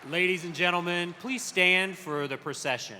Ladies and gentlemen, please stand for the procession.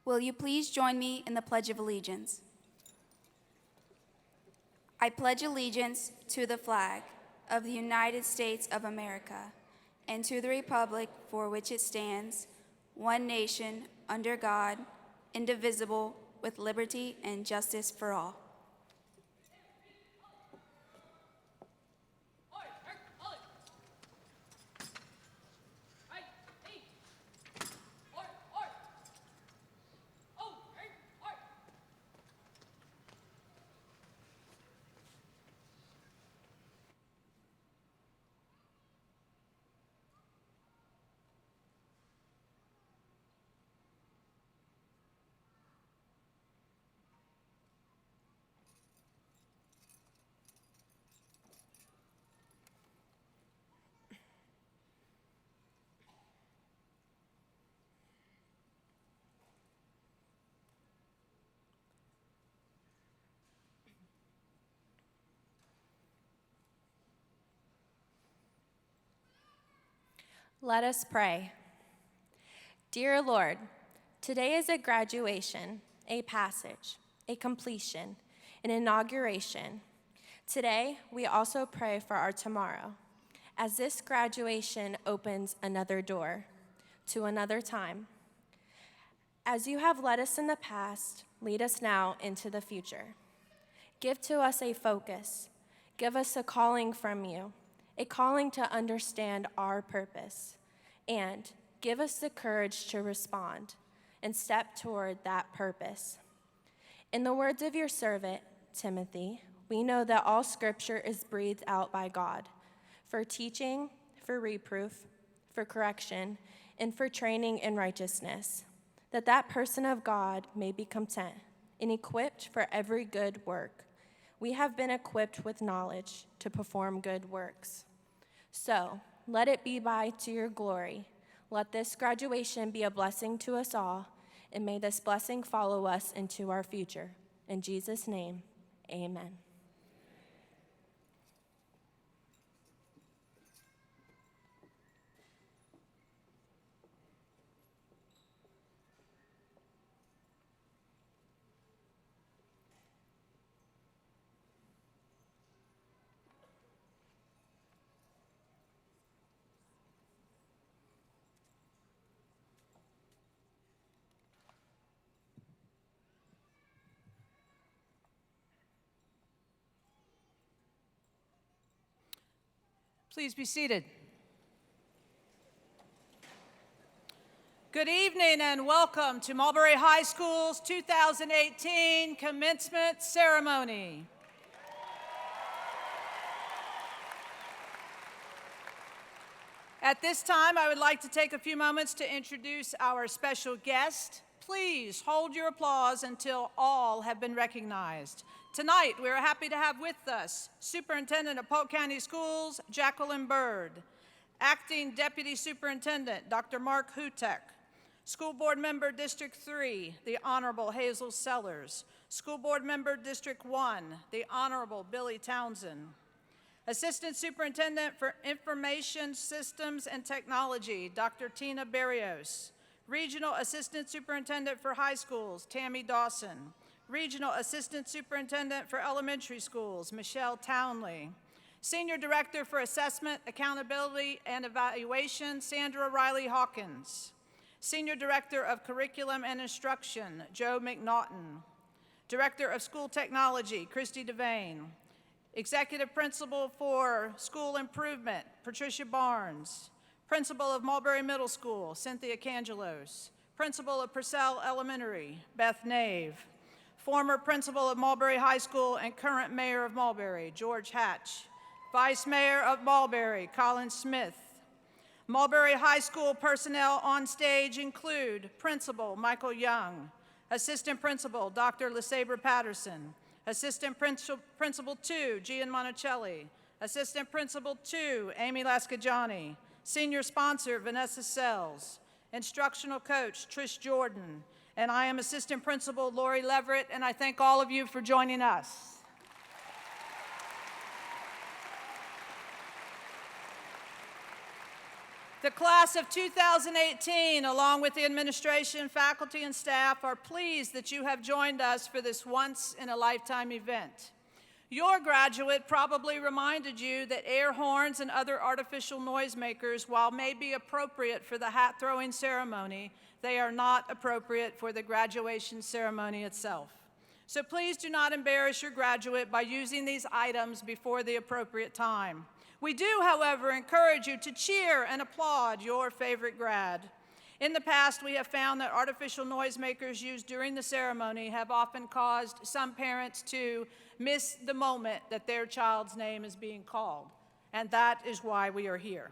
Will you please join me in the Pledge of Allegiance? I pledge allegiance to the flag of the United States of America and to the republic for which it stands, one nation, under God, indivisible, with liberty and justice for all. Let us pray. Dear Lord, today is a graduation, a passage, a completion, an inauguration. Today, we also pray for our tomorrow, as this graduation opens another door to another time. As you have led us in the past, lead us now into the future. Give to us a focus. Give us a calling from you, a calling to understand our purpose, and give us the courage to respond and step toward that purpose. In the words of your servant, Timothy, we know that all Scripture is breathed out by God for teaching, for reproof, for correction, and for training in righteousness, that that person of God may be content and equipped for every good work. We have been equipped with knowledge to perform good works. So, let it be to your glory. Let this graduation be a blessing to us all, and may this blessing follow us into our future. In Jesus' name, amen. Please be seated. Good evening and welcome to Mulberry High School's 2018 commencement ceremony. At this time, I would like to take a few moments to introduce our special guest. Please hold your applause until all have been recognized. Tonight, we are happy to have with us Superintendent of Polk County Schools, Jacqueline Bird, Acting Deputy Superintendent, Dr. Mark Hutek, School Board Member District 3, the Honorable Hazel Sellers, School Board Member District 1, the Honorable Billy Townsend, Assistant Superintendent for Information Systems and Technology, Dr. Tina Barrios, Regional Assistant Superintendent for High Schools, Tammy Dawson, Regional Assistant Superintendent for Elementary Schools, Michelle Townley. Senior Director for Assessment, Accountability, and Evaluation, Sandra Riley Hawkins. Senior Director of Curriculum and Instruction, Joe McNaughton. Director of School Technology, Christy Devane. Executive Principal for School Improvement, Patricia Barnes. Principal of Mulberry Middle School, Cynthia Cangelos. Principal of Purcell Elementary, Beth Nave. Former Principal of Mulberry High School and current Mayor of Mulberry, George Hatch. Vice Mayor of Mulberry, Colin Smith. Mulberry High School personnel on stage include Principal Michael Young, Assistant Principal Dr. LeSabre Patterson, Assistant Principal 2, Gian Monticelli, Assistant Principal 2, Amy Lascagiani, Senior Sponsor Vanessa Sells, Instructional Coach Trish Jordan, and I am Assistant Principal Lori Leverett, and I thank all of you for joining us. The class of 2018, along with the administration, faculty, and staff, are pleased that you have joined us for this once-in-a-lifetime event. Your graduate probably reminded you that air horns and other artificial noisemakers, while may be appropriate for the hat-throwing ceremony, they are not appropriate for the graduation ceremony itself. So please do not embarrass your graduate by using these items before the appropriate time. We do, however, encourage you to cheer and applaud your favorite grad. In the past, we have found that artificial noisemakers used during the ceremony have often caused some parents to miss the moment that their child's name is being called, and that is why we are here.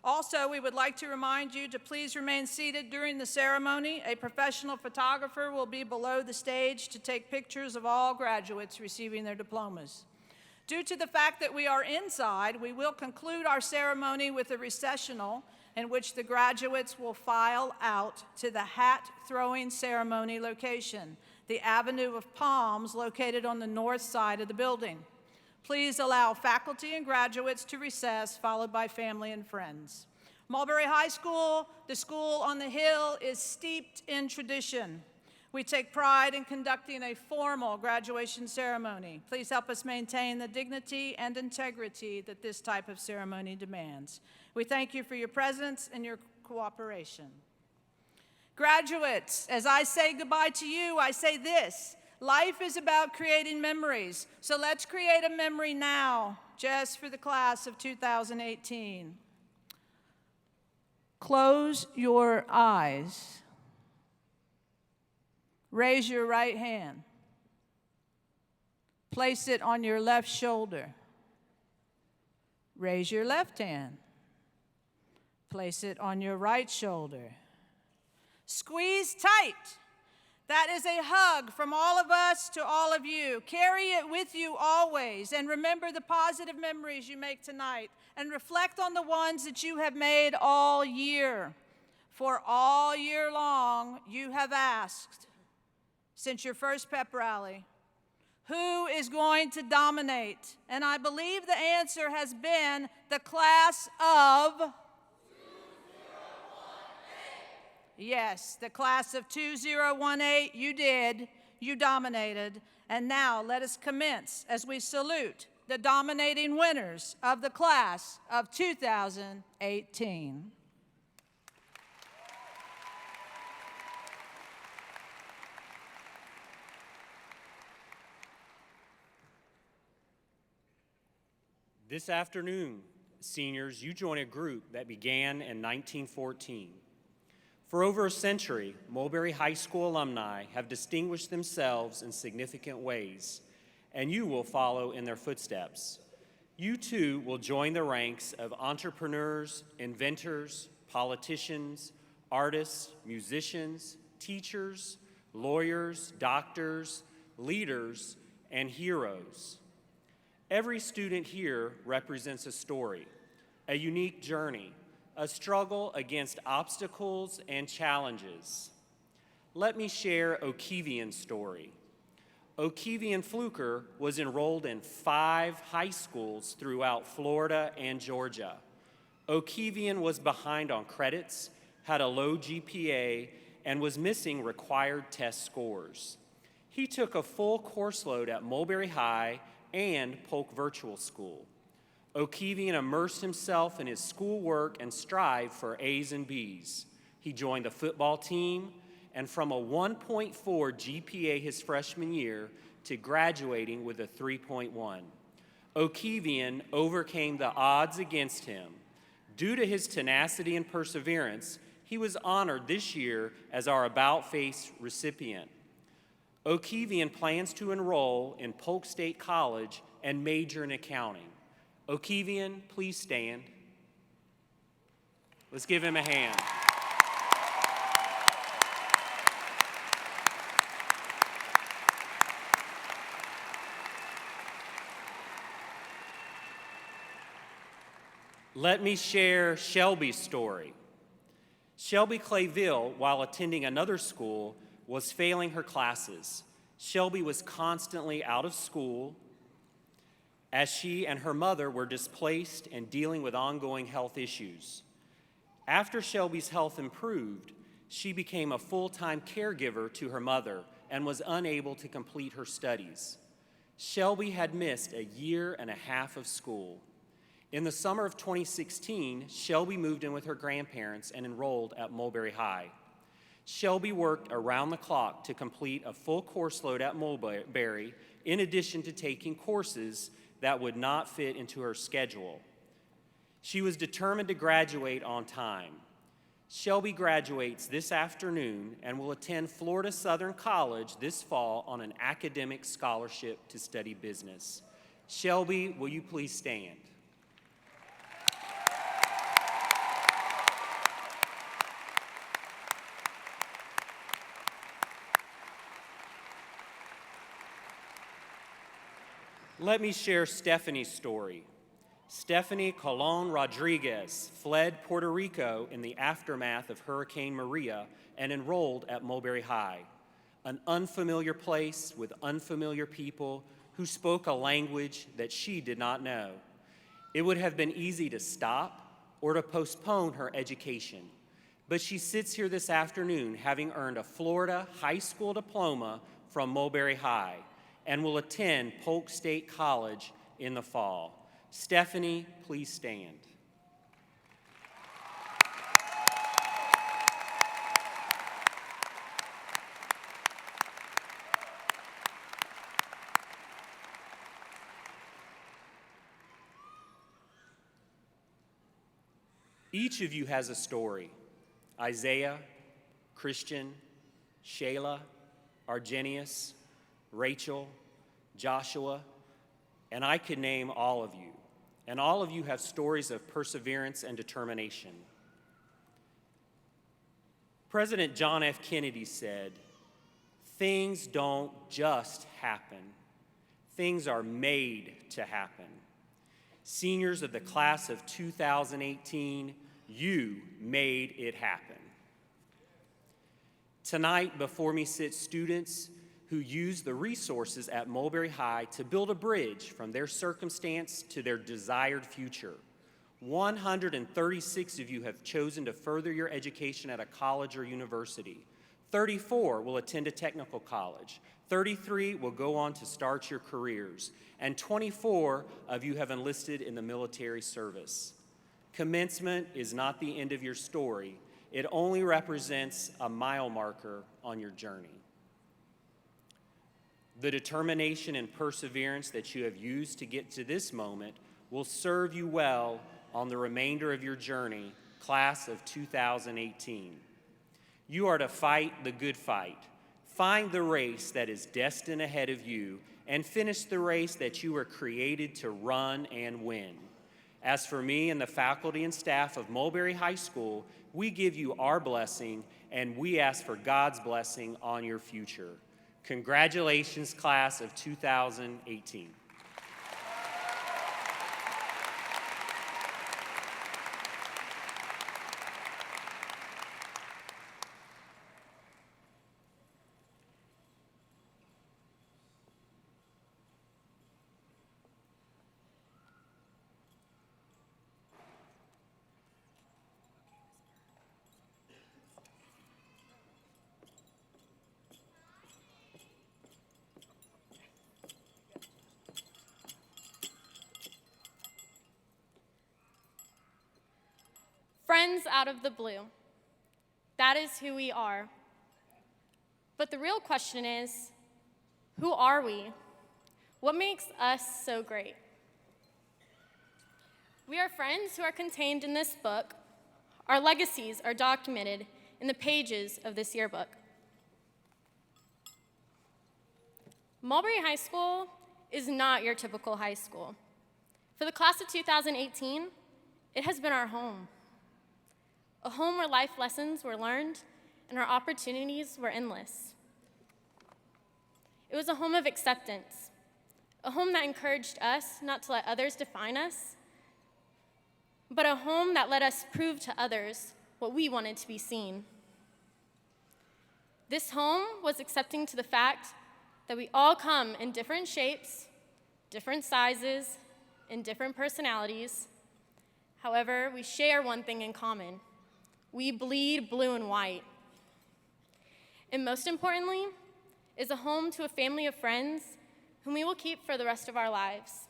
Also, we would like to remind you to please remain seated during the ceremony. A professional photographer will be below the stage to take pictures of all graduates receiving their diplomas. Due to the fact that we are inside, we will conclude our ceremony with a processional in which the graduates will file out to the hat-throwing ceremony location, the Avenue of Palms located on the north side of the building. Please allow faculty and graduates to recess, followed by family and friends. Mulberry High School, the school on the hill, is steeped in tradition. We take pride in conducting a formal graduation ceremony. Please help us maintain the dignity and integrity that this type of ceremony demands. We thank you for your presence and your cooperation. Graduates, as I say goodbye to you, I say this: life is about creating memories. So let's create a memory now, just for the class of 2018. Close your eyes. Raise your right hand. Place it on your left shoulder. Raise your left hand. Place it on your right shoulder. Squeeze tight. That is a hug from all of us to all of you. Carry it with you always, and remember the positive memories you make tonight, and reflect on the ones that you have made all year. For all year long, you have asked, since your first pep rally, who is going to dominate? And I believe the answer has been the class of 2018. Yes, the class of 2018, you did, you dominated. And now let us commence as we salute the dominating winners of the class of 2018. This afternoon, seniors, you join a group that began in 1914. For over a century, Mulberry High School alumni have distinguished themselves in significant ways, and you will follow in their footsteps. You too will join the ranks of entrepreneurs, inventors, politicians, artists, musicians, teachers, lawyers, doctors, leaders, and heroes. Every student here represents a story, a unique journey, a struggle against obstacles and challenges. Let me share O'Keevian's story. O'Keevian Fluker was enrolled in 5 high schools throughout Florida and Georgia. O'Keevian was behind on credits, had a low GPA, and was missing required test scores. He took a full course load at Mulberry High and Polk Virtual School. O'Keevian immersed himself in his schoolwork and strived for A's and B's. He joined the football team, and from a 1.4 GPA his freshman year to graduating with a 3.1. O'Keevian overcame the odds against him. Due to his tenacity and perseverance, he was honored this year as our About Face recipient. O'Keevian plans to enroll in Polk State College and major in accounting. O'Keevian, please stand. Let's give him a hand. Let me share Shelby's story. Shelby Clayville, while attending another school, was failing her classes. Shelby was constantly out of school as she and her mother were displaced and dealing with ongoing health issues. After Shelby's health improved, she became a full-time caregiver to her mother and was unable to complete her studies. Shelby had missed a year and a half of school. In the summer of 2016, Shelby moved in with her grandparents and enrolled at Mulberry High. Shelby worked around the clock to complete a full course load at Mulberry, in addition to taking courses that would not fit into her schedule. She was determined to graduate on time. Shelby graduates this afternoon and will attend Florida Southern College this fall on an academic scholarship to study business. Shelby, will you please stand? Let me share Stephanie's story. Stephanie Colon Rodriguez fled Puerto Rico in the aftermath of Hurricane Maria and enrolled at Mulberry High, an unfamiliar place with unfamiliar people who spoke a language that she did not know. It would have been easy to stop or to postpone her education, but she sits here this afternoon having earned a Florida high school diploma from Mulberry High and will attend Polk State College in the fall. Stephanie, please stand. Each of you has a story. Isaiah, Christian, Shayla, Argenius, Rachel, Joshua, and I could name all of you. And all of you have stories of perseverance and determination. President John F. Kennedy said, "Things don't just happen. Things are made to happen." Seniors of the class of 2018, you made it happen. Tonight, before me sit students who use the resources at Mulberry High to build a bridge from their circumstance to their desired future. 136 of you have chosen to further your education at a college or university. 34 will attend a technical college. 33 will go on to start your careers. And 24 of you have enlisted in the military service. Commencement is not the end of your story. It only represents a mile marker on your journey. The determination and perseverance that you have used to get to this moment will serve you well on the remainder of your journey, class of 2018. You are to fight the good fight, find the race that is destined ahead of you, and finish the race that you were created to run and win. As for me and the faculty and staff of Mulberry High School, we give you our blessing, and we ask for God's blessing on your future. Congratulations, class of 2018. Friends out of the blue. That is who we are. But the real question is, who are we? What makes us so great? We are friends who are contained in this book. Our legacies are documented in the pages of this yearbook. Mulberry High School is not your typical high school. For the class of 2018, it has been our home. A home where life lessons were learned and our opportunities were endless. It was a home of acceptance, a home that encouraged us not to let others define us, but a home that let us prove to others what we wanted to be seen. This home was accepting to the fact that we all come in different shapes, different sizes, and different personalities. However, we share one thing in common. We bleed blue and white. And most importantly, is a home to a family of friends whom we will keep for the rest of our lives.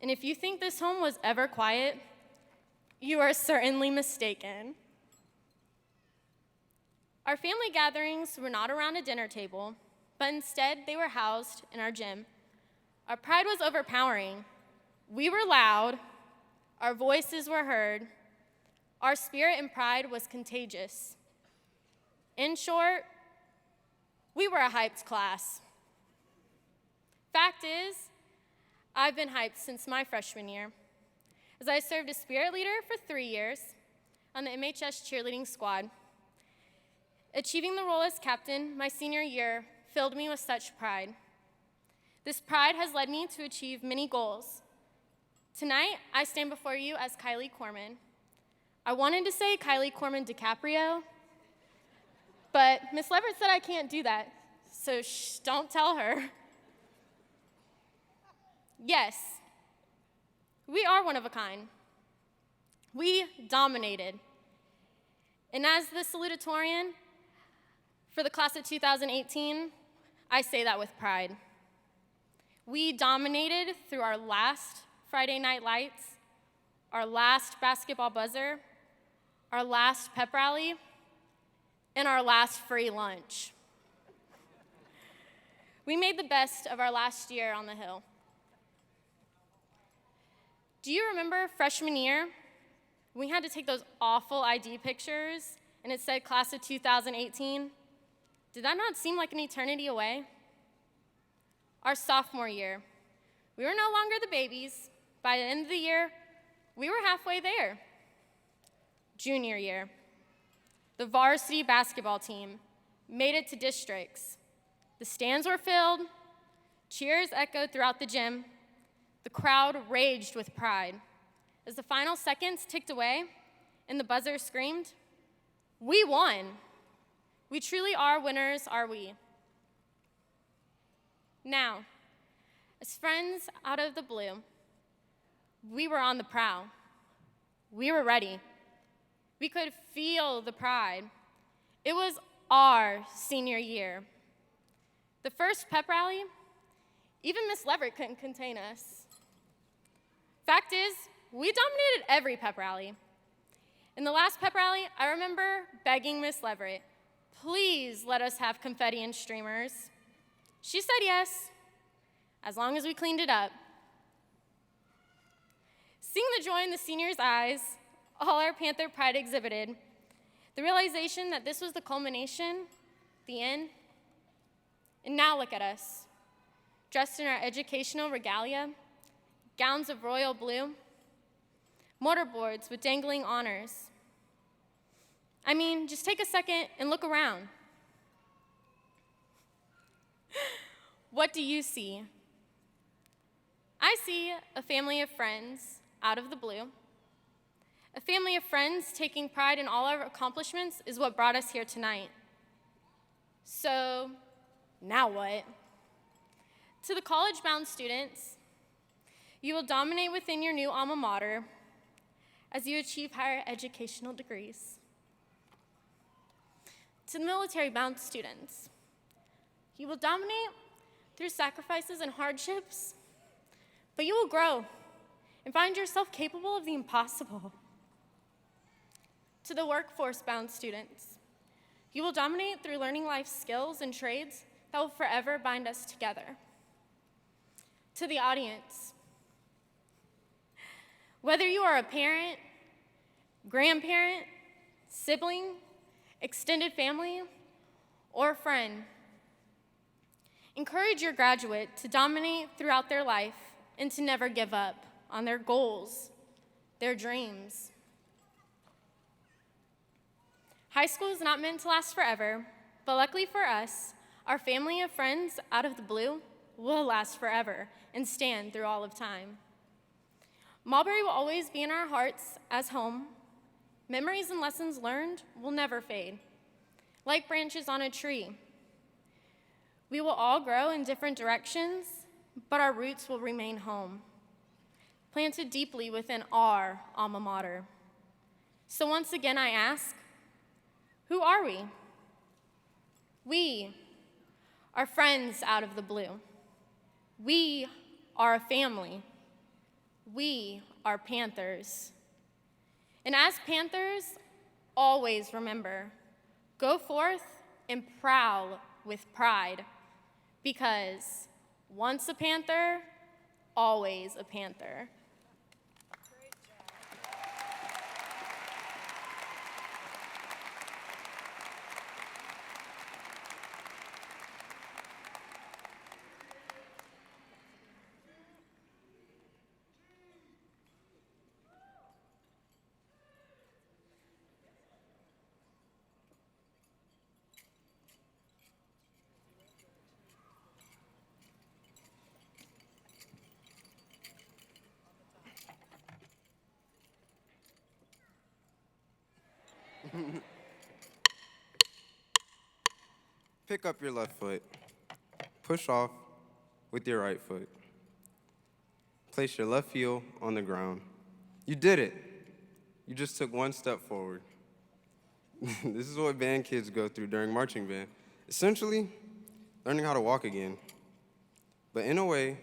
And if you think this home was ever quiet, you are certainly mistaken. Our family gatherings were not around a dinner table, but instead they were housed in our gym. Our pride was overpowering. We were loud, our voices were heard, our spirit and pride was contagious. In short, we were a hyped class. Fact is, I've been hyped since my freshman year, as I served as spirit leader for 3 years on the MHS cheerleading squad. Achieving the role as captain my senior year filled me with such pride. This pride has led me to achieve many goals. Tonight, I stand before you as Kylie Corman. I wanted to say Kylie Corman DiCaprio, but Miss Leverett said I can't do that, so shh, don't tell her. Yes, we are one of a kind. We dominated. And as the Salutatorian for the class of 2018, I say that with pride. We dominated through our last Friday Night Lights, our last basketball buzzer, our last pep rally, and our last free lunch. We made the best of our last year on the Hill. Do you remember freshman year? We had to take those awful ID pictures, and it said class of 2018. Did that not seem like an eternity away? Our sophomore year, we were no longer the babies. By the end of the year, we were halfway there. Junior year, the varsity basketball team made it to districts. The stands were filled, cheers echoed throughout the gym. The crowd raged with pride. As the final seconds ticked away and the buzzer screamed, "We won! We truly are winners, are we?" Now, as friends out of the blue, we were on the prowl. We were ready. We could feel the pride. It was our senior year. The first pep rally, even Miss Leverett couldn't contain us. Fact is, we dominated every pep rally. In the last pep rally, I remember begging Miss Leverett, please let us have confetti and streamers. She said yes, as long as we cleaned it up. Seeing the joy in the seniors' eyes, all our Panther pride exhibited, the realization that this was the culmination, the end. And now look at us, dressed in our educational regalia, gowns of royal blue, mortarboards with dangling honors. I mean, just take a second and look around. What do you see? I see a family of friends out of the blue. A family of friends taking pride in all our accomplishments is what brought us here tonight. So, now what? To the college-bound students, you will dominate within your new alma mater as you achieve higher educational degrees. To the military-bound students, you will dominate through sacrifices and hardships, but you will grow and find yourself capable of the impossible. To the workforce-bound students, you will dominate through learning life skills and trades that will forever bind us together. To the audience, whether you are a parent, grandparent, sibling, extended family, or friend, encourage your graduate to dominate throughout their life and to never give up on their goals, their dreams. High school is not meant to last forever, but luckily for us, our family of friends out of the blue will last forever and stand through all of time. Mulberry will always be in our hearts as home. Memories and lessons learned will never fade. Like branches on a tree, we will all grow in different directions, but our roots will remain home, planted deeply within our alma mater. So once again, I ask, who are we? We are friends out of the blue. We are a family. We are Panthers. And as Panthers, always remember, go forth and prowl with pride, because once a Panther, always a Panther. Pick up your left foot. Push off with your right foot. Place your left heel on the ground. You did it. You just took one step forward. This is what band kids go through during marching band. Essentially, learning how to walk again. But in a way,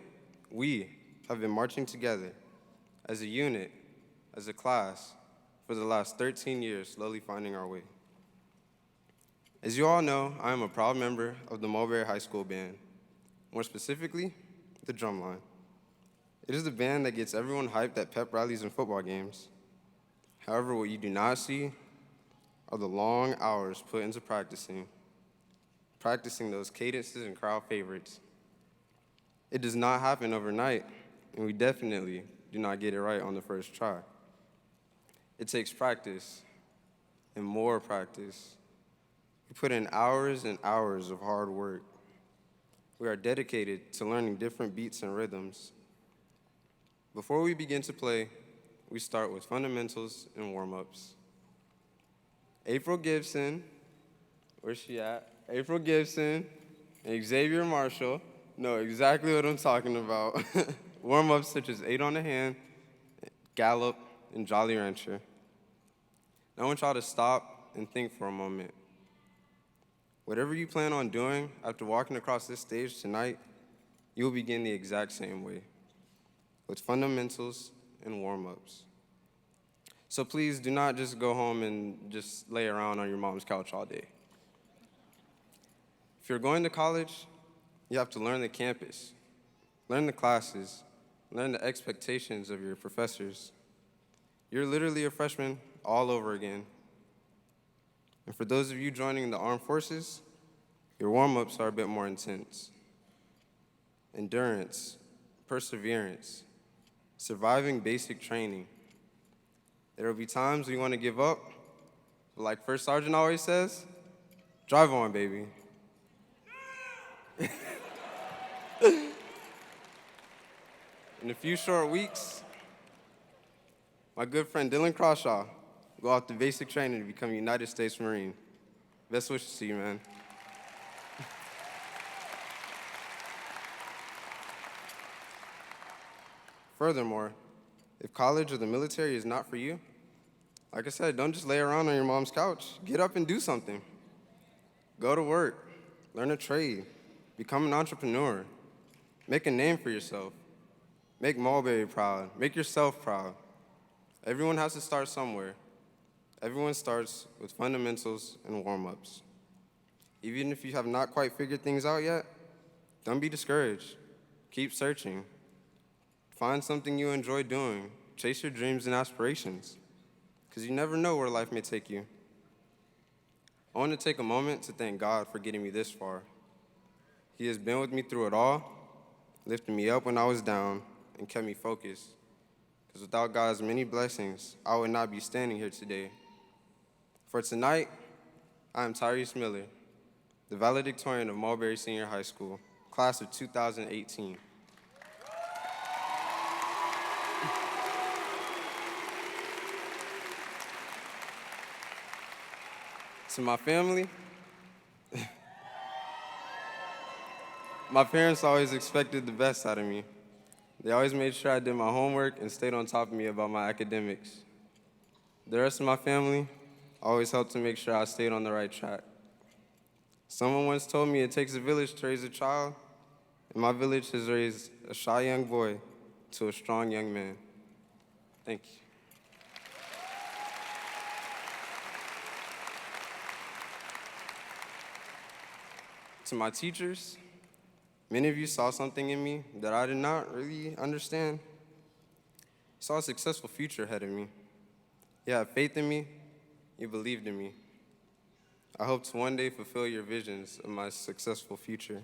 we have been marching together as a unit, as a class, for the last 13 years, slowly finding our way. As you all know, I am a proud member of the Mulberry High School Band, more specifically, the drumline. It is the band that gets everyone hyped at pep rallies and football games. However, what you do not see are the long hours put into practicing those cadences and crowd favorites. It does not happen overnight, and we definitely do not get it right on the first try. It takes practice and more practice. We put in hours and hours of hard work. We are dedicated to learning different beats and rhythms. Before we begin to play, we start with fundamentals and warm-ups. April Gibson, where's she at? April Gibson and Xavier Marshall know exactly what I'm talking about. Warm-ups such as 8 on the hand, Gallop, and Jolly Rancher. Now I want y'all to stop and think for a moment. Whatever you plan on doing after walking across this stage tonight, you will begin the exact same way, with fundamentals and warm-ups. So please do not just go home and just lay around on your mom's couch all day. If you're going to college, you have to learn the campus, learn the classes, learn the expectations of your professors. You're literally a freshman all over again. And for those of you joining the armed forces, your warm-ups are a bit more intense. Endurance, perseverance, surviving basic training. There will be times we want to give up, but like First Sergeant always says, drive on, baby. In a few short weeks, my good friend Dylan Crawshaw will go off to basic training to become a United States Marine. Best wishes to you, man. Furthermore, if college or the military is not for you, like I said, don't just lay around on your mom's couch. Get up and do something. Go to work, learn a trade, become an entrepreneur, make a name for yourself, make Mulberry proud, make yourself proud. Everyone has to start somewhere. Everyone starts with fundamentals and warm-ups. Even if you have not quite figured things out yet, don't be discouraged. Keep searching. Find something you enjoy doing. Chase your dreams and aspirations, because you never know where life may take you. I want to take a moment to thank God for getting me this far. He has been with me through it all, lifted me up when I was down, and kept me focused. Because without God's many blessings, I would not be standing here today. For tonight, I am Tyrese Miller, the valedictorian of Mulberry Senior High School, class of 2018. To my family, my parents always expected the best out of me. They always made sure I did my homework and stayed on top of me about my academics. The rest of my family always helped to make sure I stayed on the right track. Someone once told me it takes a village to raise a child, and my village has raised a shy young boy to a strong young man. Thank you. To my teachers, many of you saw something in me that I did not really understand. You saw a successful future ahead of me. You had faith in me. You believed in me. I hope to one day fulfill your visions of my successful future.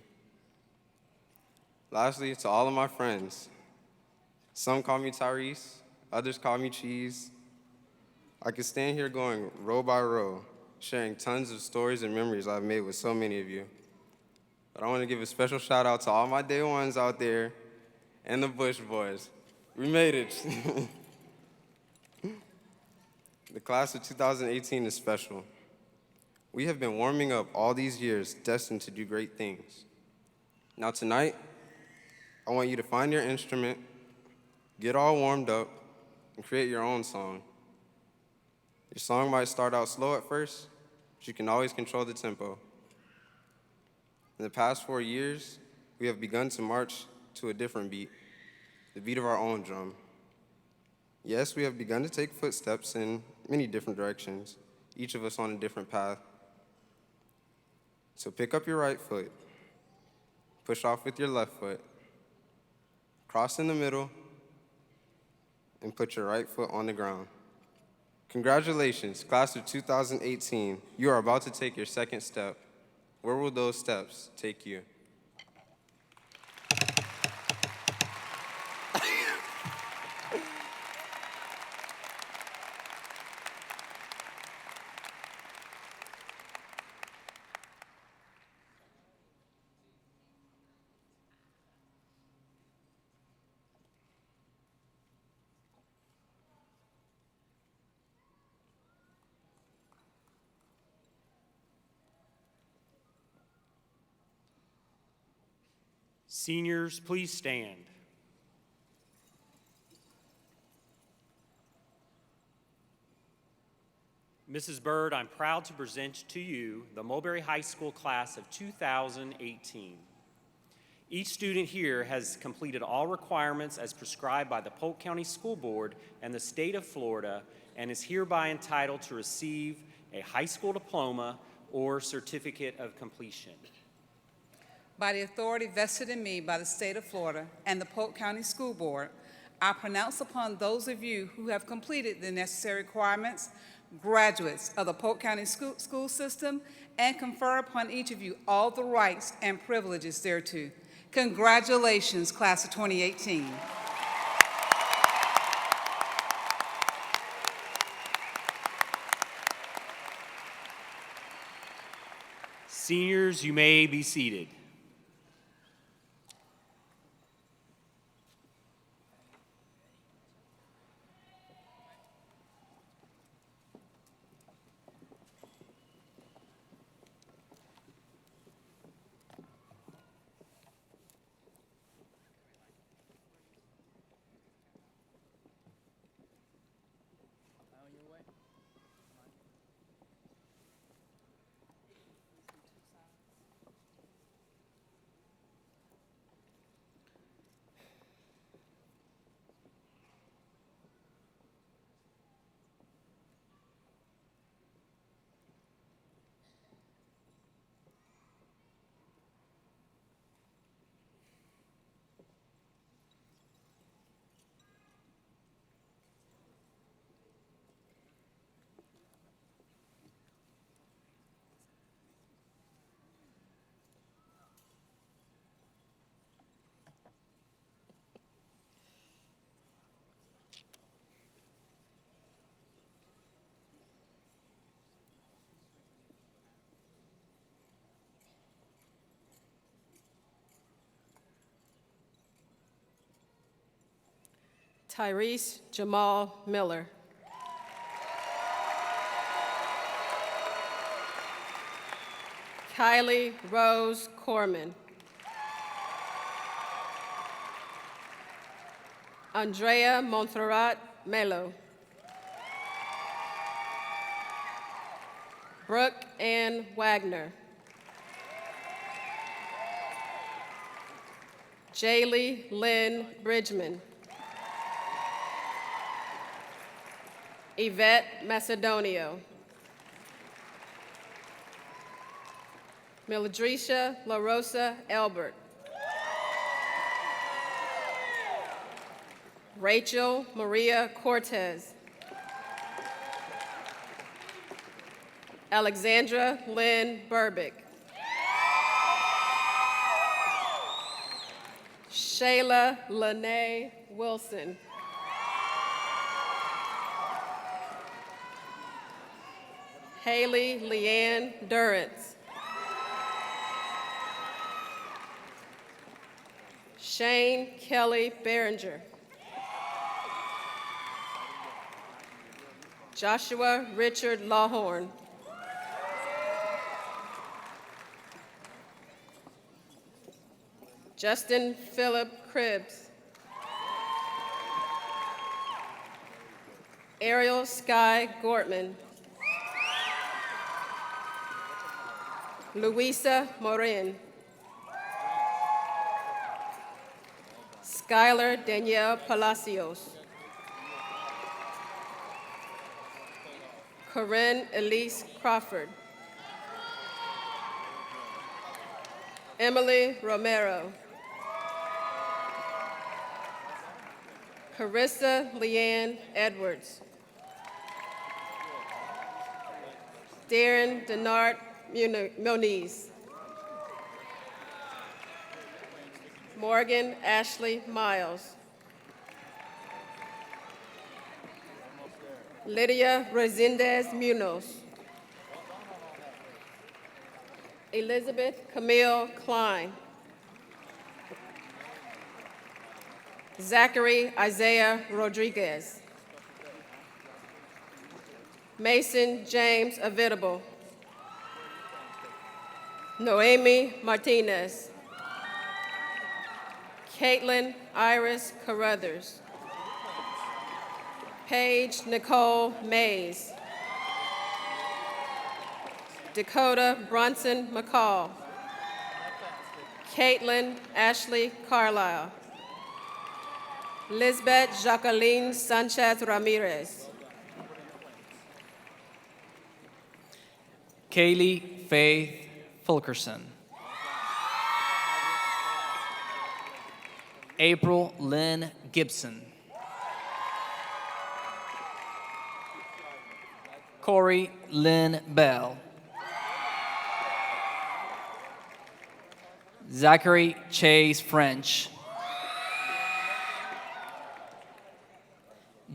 Lastly, to all of my friends, some call me Tyrese, others call me Cheese. I could stand here going row by row, sharing tons of stories and memories I've made with so many of you. But I want to give a special shout out to all my day ones out there and the Bush boys. We made it. The class of 2018 is special. We have been warming up all these years, destined to do great things. Now tonight, I want you to find your instrument, get all warmed up, and create your own song. Your song might start out slow at first, but you can always control the tempo. In the past 4 years, we have begun to march to a different beat, the beat of our own drum. Yes, we have begun to take footsteps in many different directions, each of us on a different path. So pick up your right foot, push off with your left foot, cross in the middle, and put your right foot on the ground. Congratulations, class of 2018. You are about to take your second step. Where will those steps take you? Seniors, please stand. Mrs. Bird, I'm proud to present to you the Mulberry High School class of 2018. Each student here has completed all requirements as prescribed by the Polk County School Board and the state of Florida and is hereby entitled to receive a high school diploma or certificate of completion. By the authority vested in me by the state of Florida and the Polk County School Board, I pronounce upon those of you who have completed the necessary requirements, graduates of the Polk County school system, and confer upon each of you all the rights and privileges thereto. Congratulations, class of 2018. Seniors, you may be seated. Tyrese Jamal Miller. Kylie Rose Corman. Andrea Montserrat Melo. Brooke Ann Wagner. Jaylee Lynn Bridgman. Yvette Macedonio. Mildrisha La Rosa Elbert. Rachel Maria Cortez. Alexandra Lynn Burbick. Shayla Lene Wilson. Haley Leanne Durrance. Shane Kelly Behringer. Joshua Richard Lawhorn. Justin Philip Cribbs. Ariel Sky Gortman. Luisa Morin. Skylar Danielle Palacios. Corinne Elise Crawford. Emily Romero. Carissa Leanne Edwards. Darren Denard Moniz. Morgan Ashley Miles. Lydia Resendez Munoz. Elizabeth Camille Klein. Zachary Isaiah Rodriguez. Mason James Avidable. Noemi Martinez. Caitlin Iris Carruthers. Paige Nicole Mays. Dakota Bronson McCall. Caitlin Ashley Carlisle. Lisbeth Jacqueline Sanchez Ramirez. Kaylee Faith Fulkerson. April Lynn Gibson. Corey Lynn Bell. Zachary Chase French.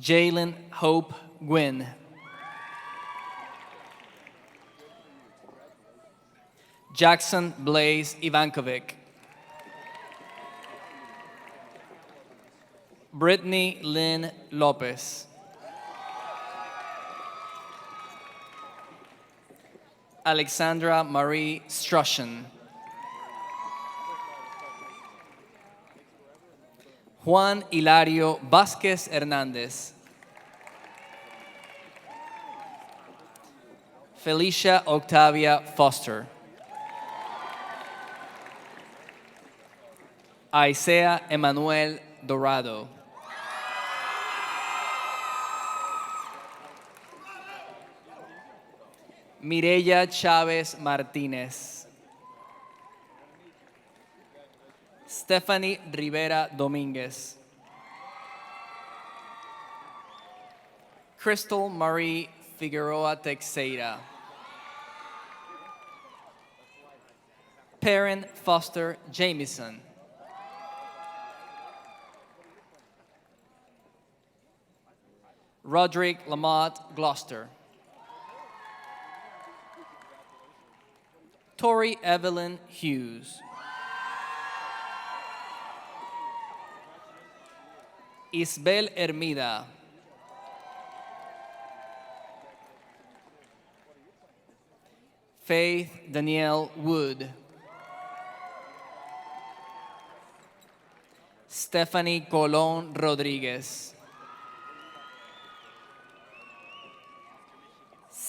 Jalen Hope Gwynn. Jackson Blaze Ivankovic. Brittany Lynn Lopez. Alexandra Marie Strushen. Juan Hilario Vázquez Hernández. Felicia Octavia Foster. Isaiah Emanuel Dorado. Mireya Chávez Martínez. Stephanie Rivera Domínguez. Crystal Marie Figueroa Teixeira. Perrin Foster Jamieson. Roderick Lamont Gloucester. Tori Evelyn Hughes. Isbel Hermida. Faith Danielle Wood. Stephanie Colón Rodríguez.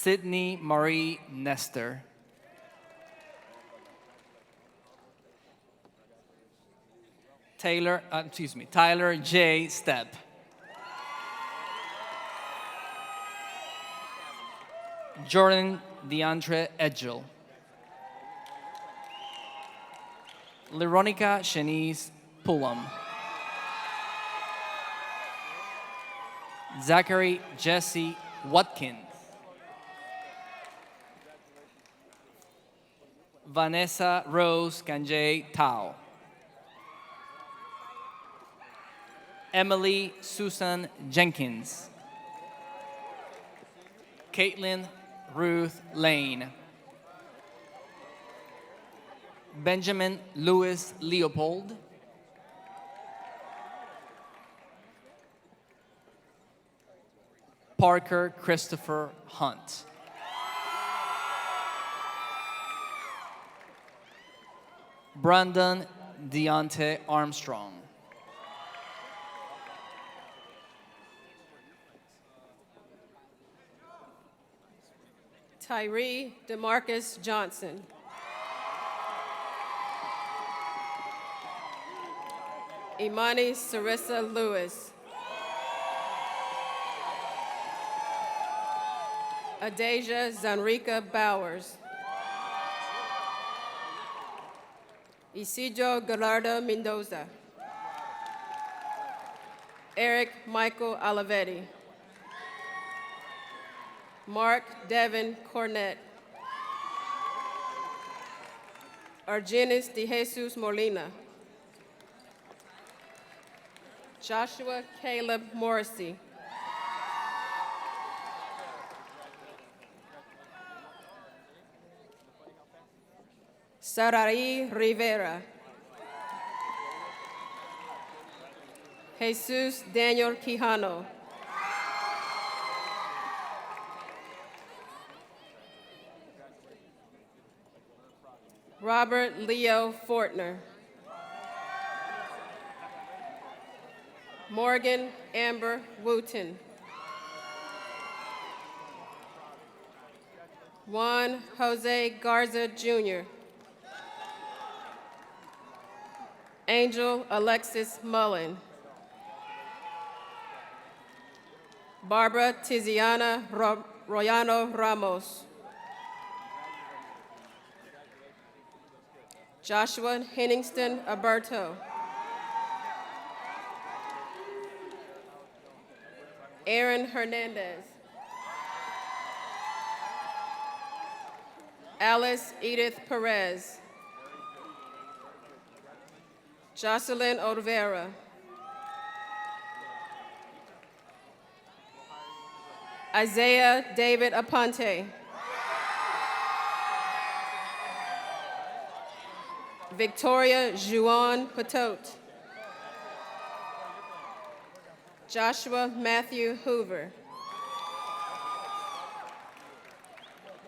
Sydney Marie Nestor. Tyler J. Stepp. Jordan DeAndre Edgel. Leronica Shanice Pullum. Zachary Jesse Watkins. Vanessa Rose Kanjay Tao. Emily Susan Jenkins. Caitlin Ruth Lane. Benjamin Louis Leopold. Parker Christopher Hunt. Brandon Deontay Armstrong. Tyree DeMarcus Johnson. Imani Sarissa Lewis. Adasia Zanrika Bowers. Isidro Gallardo Mendoza. Eric Michael Olivetti. Mark Devin Cornett. Argenis De Jesus Molina. Joshua Caleb Morrissey. Sarai Rivera. Jesus Daniel Quijano. Robert Leo Fortner. Morgan Amber Wooten. Juan Jose Garza Jr. Angel Alexis Mullen. Barbara Tiziana Royano Ramos. Joshua Henningston Alberto. Aaron Hernandez. Alice Edith Perez. Jocelyn Oliveira. Isaiah David Aponte. Victoria Juan Patot. Joshua Matthew Hoover.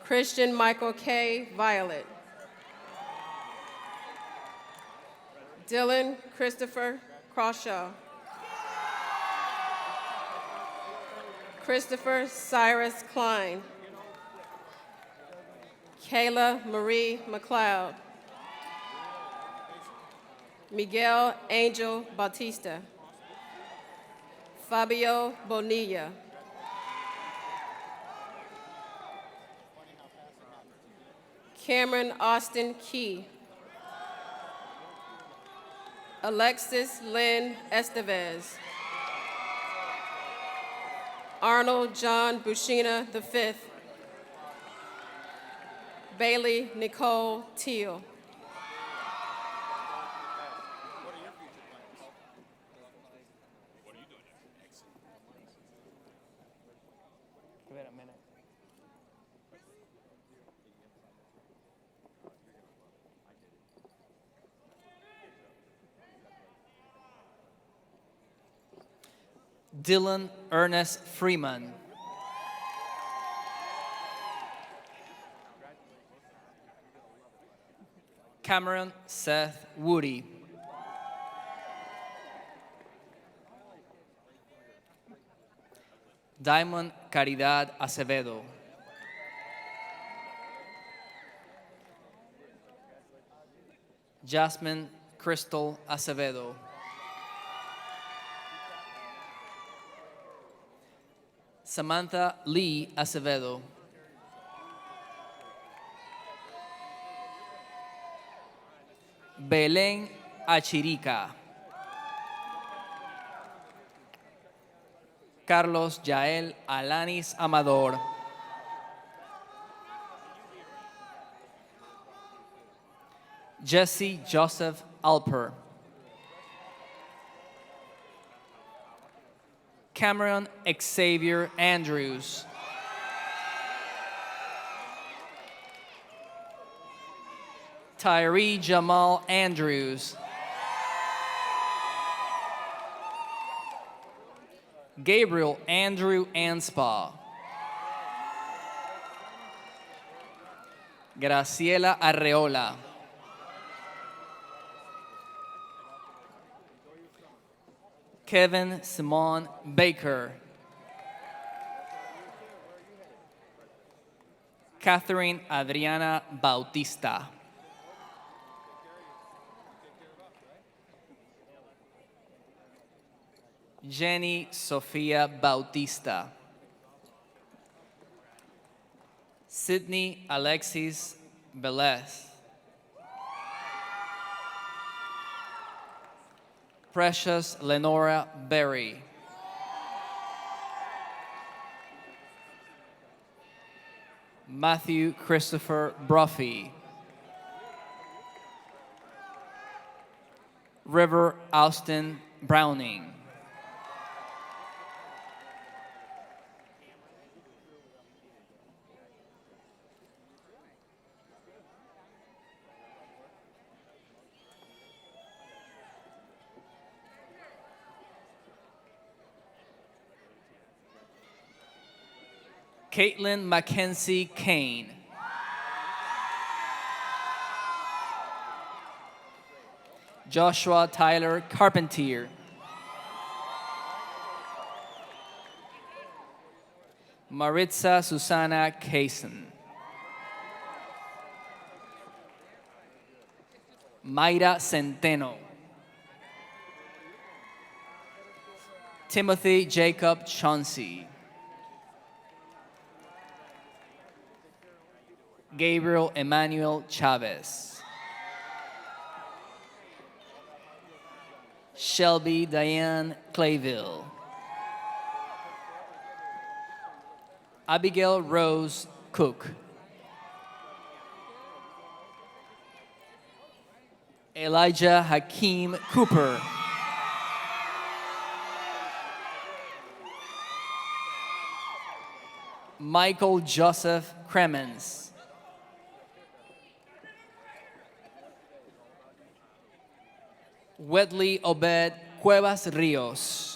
Christian Michael K. Violet. Dylan Christopher Crawshaw. Christopher Cyrus Klein. Kayla Marie McLeod. Miguel Angel Bautista. Fabio Bonilla. Cameron Austin Key. Alexis Lynn Estevez. Arnold John Bushina V. Bailey Nicole Teal. Give it a minute. Dylan Ernest Freeman. Cameron Seth Woody. Diamond Caridad Acevedo. Jasmine Crystal Acevedo. Samantha Lee Acevedo. Belén Achirica. Carlos Yael Alanis Amador. Jesse Joseph Alper. Cameron Xavier Andrews. Tyree Jamal Andrews. Gabriel Andrew Anspaugh. Graciela Arreola. Kevin Simon Baker. Catherine Adriana Bautista. Jenny Sofia Bautista. Sydney Alexis Velez. Precious Lenora Berry. Matthew Christopher Bruffy. River Austin Browning. Caitlin Mackenzie Kane. Joshua Tyler Carpentier. Maritza Susana Kaysen. Mayra Centeno. Timothy Jacob Chauncey. Gabriel Emmanuel Chavez. Shelby Diane Clayville. Abigail Rose Cook. Elijah Hakeem Cooper. Michael Joseph Cremens. Wedley Obed Cuevas Rios.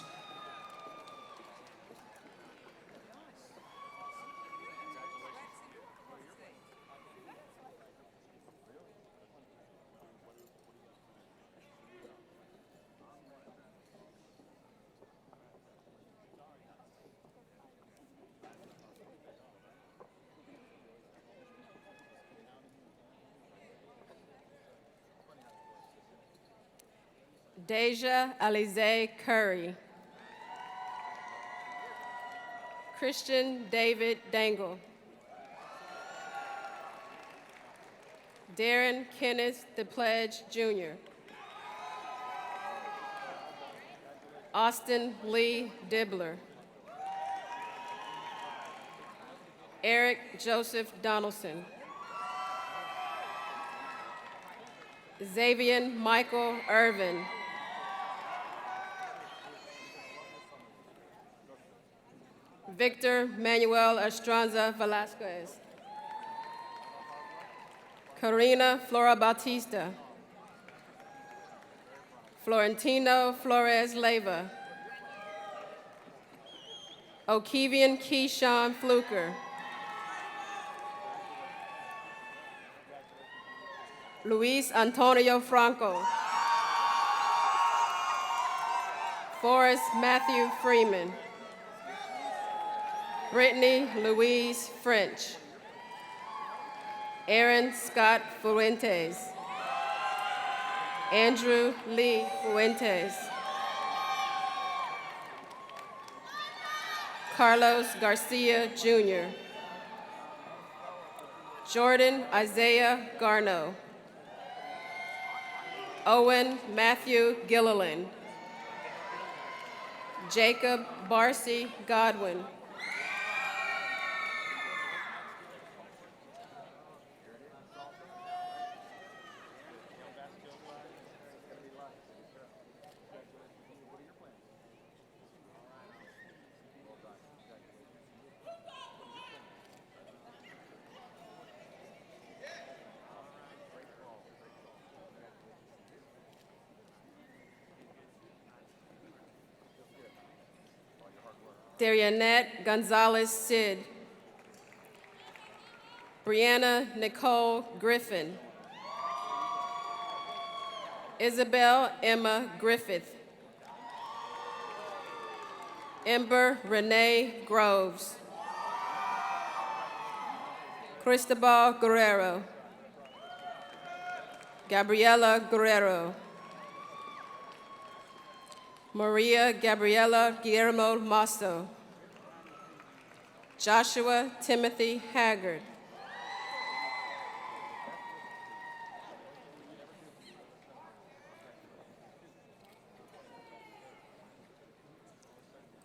Deja Alize Curry. Christian David Dangle. Darren Kenneth DePledge Jr. Austin Lee Dibbler. Eric Joseph Donaldson. Xavier Michael Irvin. Victor Manuel Estranza Velasquez. Karina Flora Bautista. Florentino Flores Leyva. Okevian Keyshawn Fluker. Luis Antonio Franco. Forrest Matthew Freeman. Brittany Louise French. Aaron Scott Fuentes. Andrew Lee Fuentes. Carlos Garcia Jr. Jordan Isaiah Garno. Owen Matthew Gilliland. Jacob Barcy Godwin. Darianette Gonzalez Sid. Brianna Nicole Griffin. Isabel Emma Griffith. Ember Renee Groves. Cristobal Guerrero. Gabriela Guerrero. Maria Gabriela Guillermo Masto. Joshua Timothy Haggard.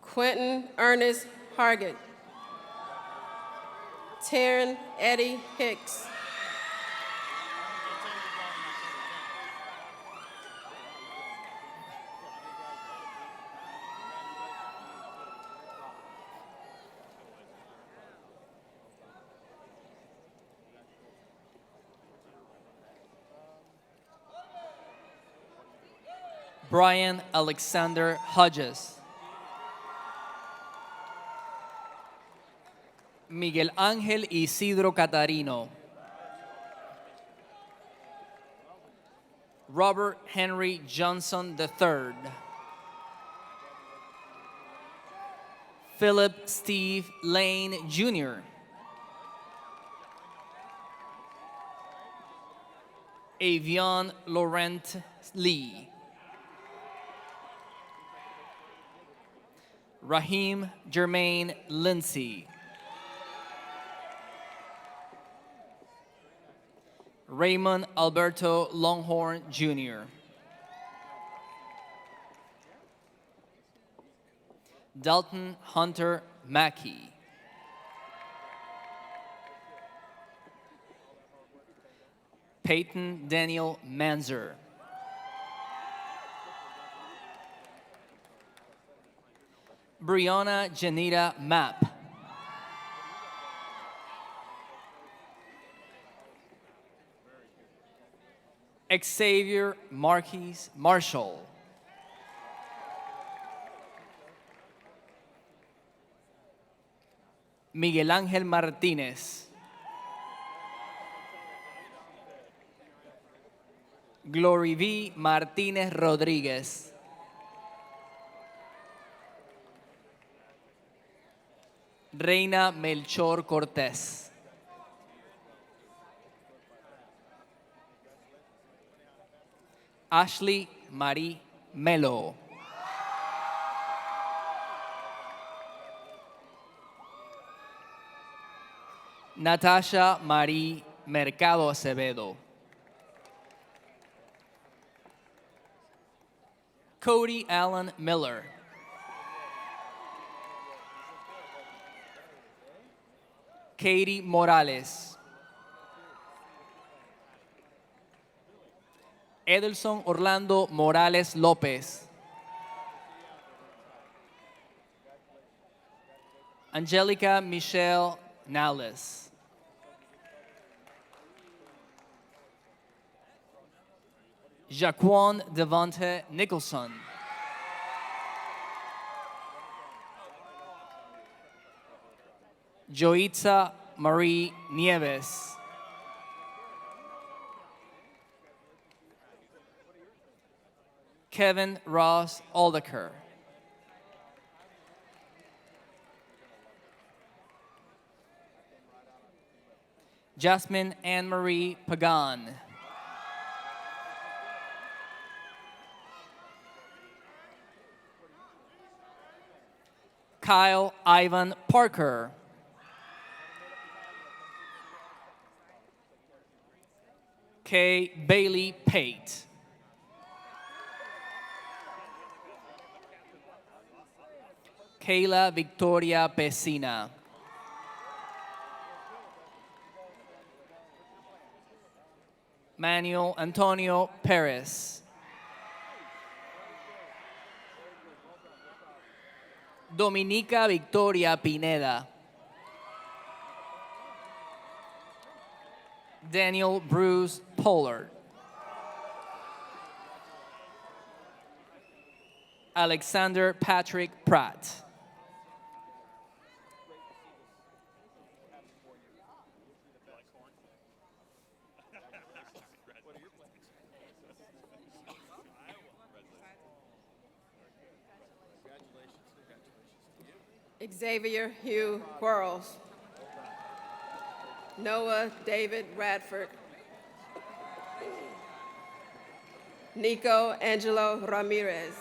Quentin Ernest Hargett. Taryn Eddie Hicks. Brian Alexander Hodges. Miguel Ángel Isidro Catarino. Robert Henry Johnson III. Philip Steve Lane Jr. Avion Laurent Lee. Raheem Jermaine Lindsay. Raymond Alberto Longhorn Jr. Dalton Hunter Mackey. Peyton Daniel Manzer. Brianna Janita Mapp. Xavier Marquis Marshall. Miguel Ángel Martínez. Glory V. Martínez Rodríguez. Reina Melchor Cortés. Ashley Marie Melo. Natasha Marie Mercado Acevedo. Cody Allen Miller. Katie Morales. Edelson Orlando Morales López. Angelica Michelle Nales. Jaquan Devonte Nicholson. Joitza Marie Nieves. Kevin Ross Aldeker. Jasmine Anne-Marie Pagan. Kyle Ivan Parker. Kay Bailey Pate. Kayla Victoria Pesina. Manuel Antonio Perez. Dominica Victoria Pineda. Daniel Bruce Pollard. Alexander Patrick Pratt. Xavier Hugh Quarles. Noah David Radford. Nico Angelo Ramirez.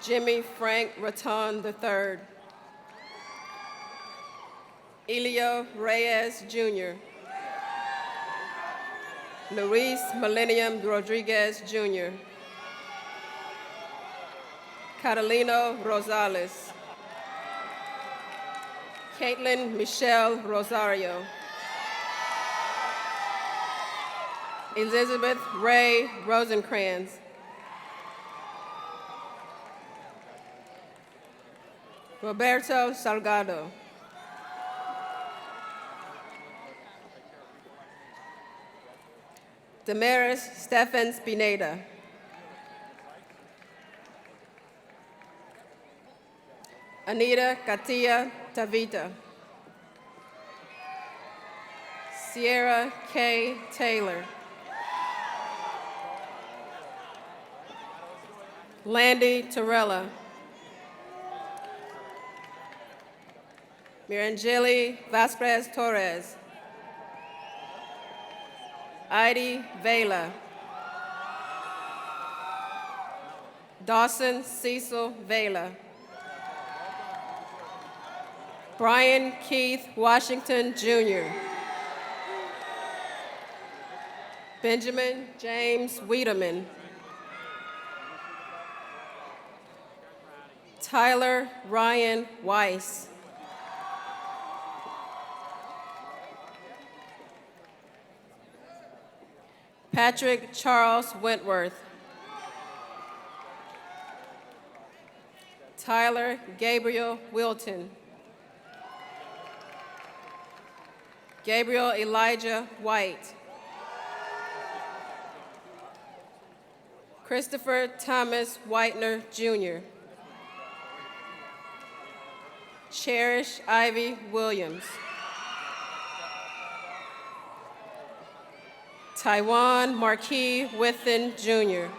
Jimmy Frank Raton III. Elio Reyes Jr. Luis Millennium Rodriguez Jr. Catalino Rosales. Caitlin Michelle Rosario. Elizabeth Ray Rosenkrantz. Roberto Salgado. Damaris Stephan Spineda. Anita Katia Tavita. Sierra K. Taylor. Landy Torella. Mirangeli Vasquez Torres. Heidi Vela. Dawson Cecil Vela. Brian Keith Washington Jr. Benjamin James Wiedemann. Tyler Ryan Weiss. Patrick Charles Wentworth. Tyler Gabriel Wilton. Gabriel Elijah White. Christopher Thomas Whitener Jr. Cherish Ivy Williams. Taiwan Marquis Withen Jr.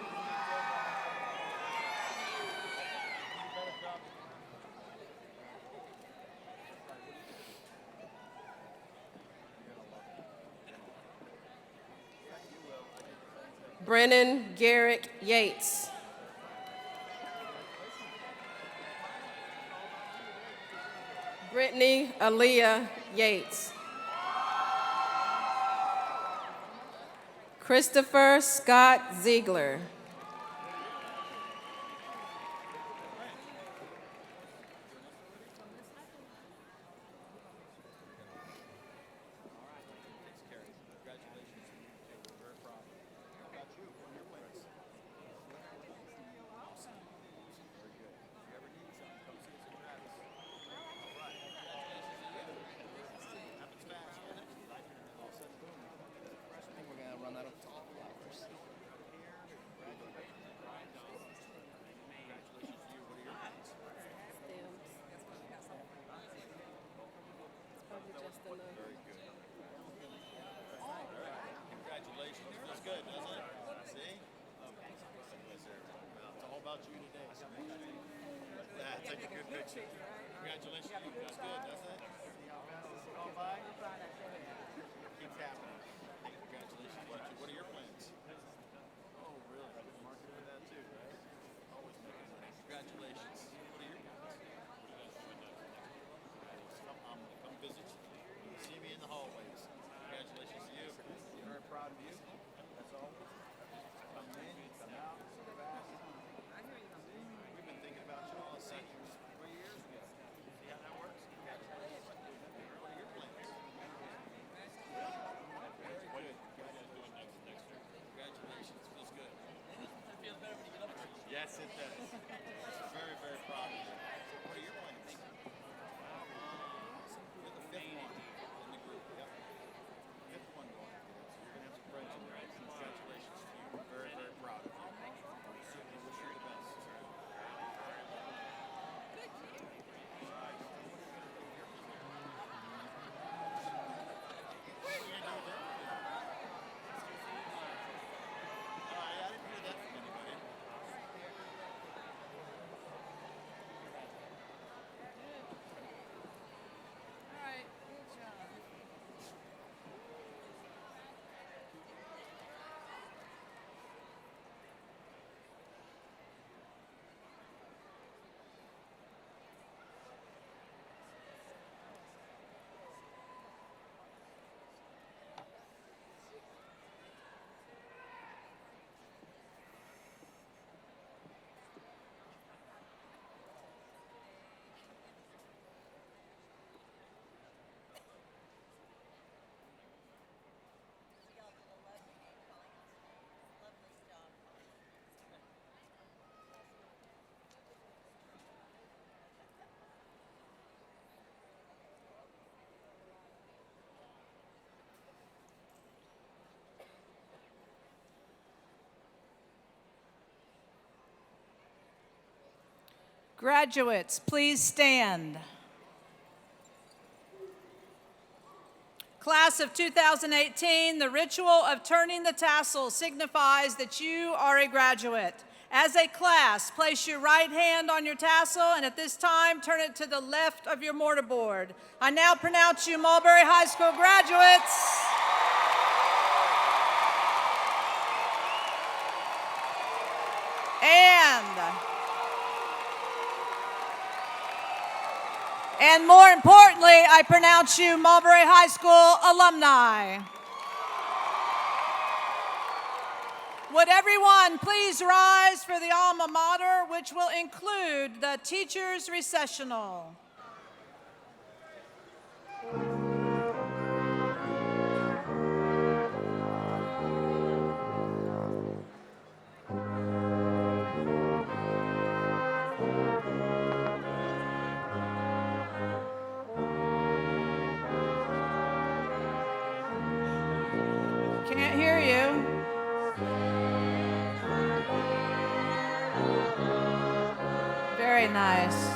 Brennan Garrick Yates. Brittany Aaliyah Yates. Christopher Scott Ziegler. Graduates, please stand. Class of 2018, the ritual of turning the tassel signifies that you are a graduate. As a class, place your right hand on your tassel, and at this time, turn it to the left of your mortarboard. I now pronounce you Mulberry High School graduates. And more importantly, I pronounce you Mulberry High School alumni. Would everyone please rise for the alma mater, which will include the teacher's recessional. Can't hear you. Very nice.